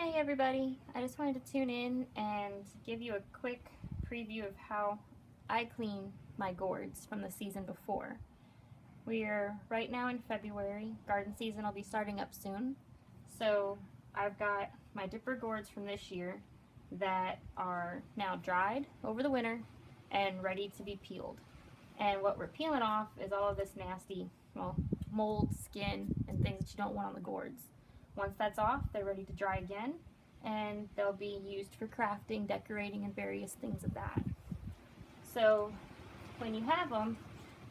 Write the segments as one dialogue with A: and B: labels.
A: Hey everybody, I just wanted to tune in and give you a quick preview of how I clean my gourds from the season before. We're right now in February, garden season will be starting up soon. So I've got my dipper gourds from this year that are now dried over the winter and ready to be peeled. And what we're peeling off is all of this nasty, mold, skin, and things that you don't want on the gourds. Once that's off, they're ready to dry again, and they'll be used for crafting, decorating, and various things of that. So when you have them,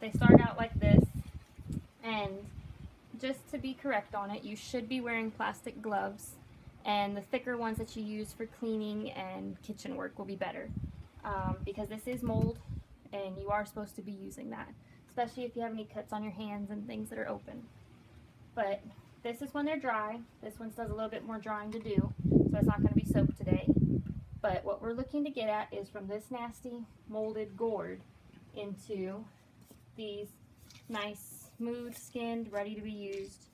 A: they start out like this, and just to be correct on it, you should be wearing plastic gloves, and the thicker ones that you use for cleaning and kitchen work will be better, because this is mold, and you are supposed to be using that, especially if you have any cuts on your hands and things that are open. But this is when they're dry. This one does a little bit more drying to do, so it's not going to be soaked today. But what we're looking to get at is from this nasty molded gourd into these nice, smooth skinned, ready to be used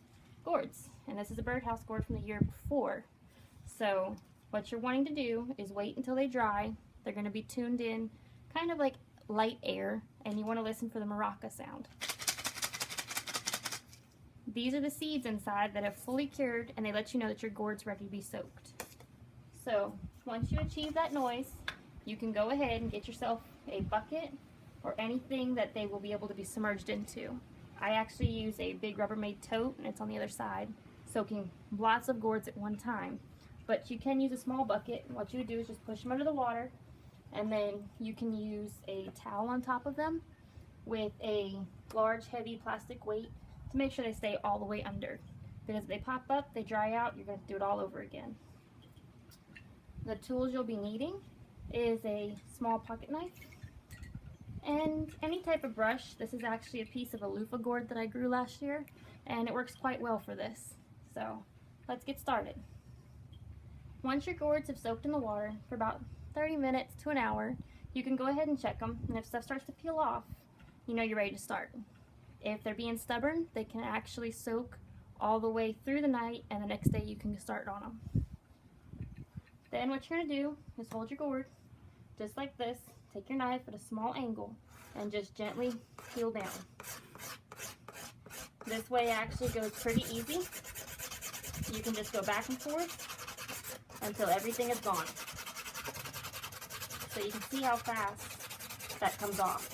A: gourds. And this is a birdhouse gourd from the year before. So what you're wanting to do is wait until they dry. They're going to be tuned in kind of like light air, and you want to listen for the maraca sound. These are the seeds inside that have fully cured, and they let you know that your gourd's ready to be soaked. So once you achieve that noise, you can go ahead and get yourself a bucket or anything that they will be able to be submerged into. I actually use a big Rubbermaid tote, and it's on the other side, soaking lots of gourds at one time. But you can use a small bucket, and what you would do is just push them under the water, and then you can use a towel on top of them with a large, heavy plastic weight to make sure they stay all the way under. Because if they pop up, they dry out, you're going to do it all over again. The tools you'll be needing is a small pocket knife and any type of brush. This is actually a piece of a loofah gourd that I grew last year, and it works quite well for this. So let's get started. Once your gourds have soaked in the water for about 30 minutes to an hour, you can go ahead and check them, and if stuff starts to peel off, you know you're ready to start. If they're being stubborn, they can actually soak all the way through the night, and the next day you can start on them. Then what you're going to do is hold your gourd just like this, take your knife at a small angle, and just gently peel down. This way it actually goes pretty easy. You can just go back and forth until everything is gone. So you can see how fast that comes off.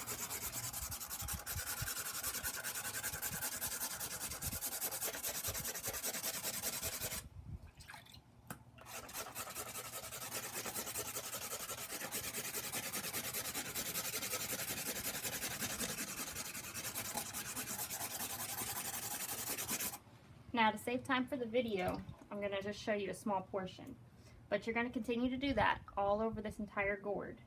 A: Now, to save time for the video, I'm going to just show you a small portion. But you're going to continue to do that all over this entire gourd.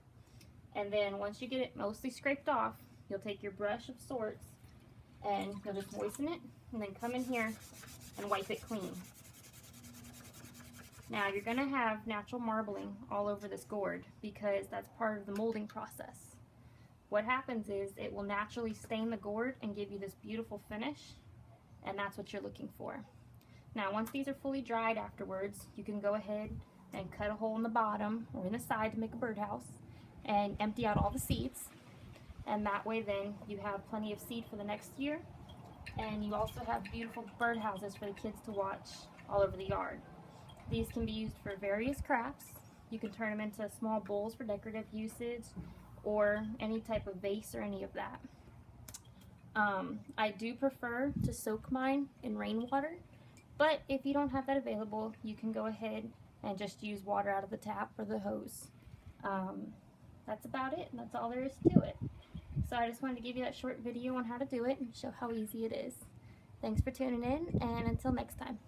A: And then once you get it mostly scraped off, you'll take your brush of sorts and you'll just moisten it, and then come in here and wipe it clean. Now, you're going to have natural marbling all over this gourd because that's part of the molding process. What happens is it will naturally stain the gourd and give you this beautiful finish, and that's what you're looking for. Now, once these are fully dried afterwards, you can go ahead and cut a hole in the bottom or in the side to make a birdhouse and empty out all the seeds. And that way then you have plenty of seed for the next year, and you also have beautiful birdhouses for the kids to watch all over the yard. These can be used for various crafts. You can turn them into small bowls for decorative usage or any type of vase or any of that. I do prefer to soak mine in rainwater, but if you don't have that available, you can go ahead and just use water out of the tap or the hose. That's about it, and that's all there is to it. So I just wanted to give you that short video on how to do it and show how easy it is. Thanks for tuning in, and until next time.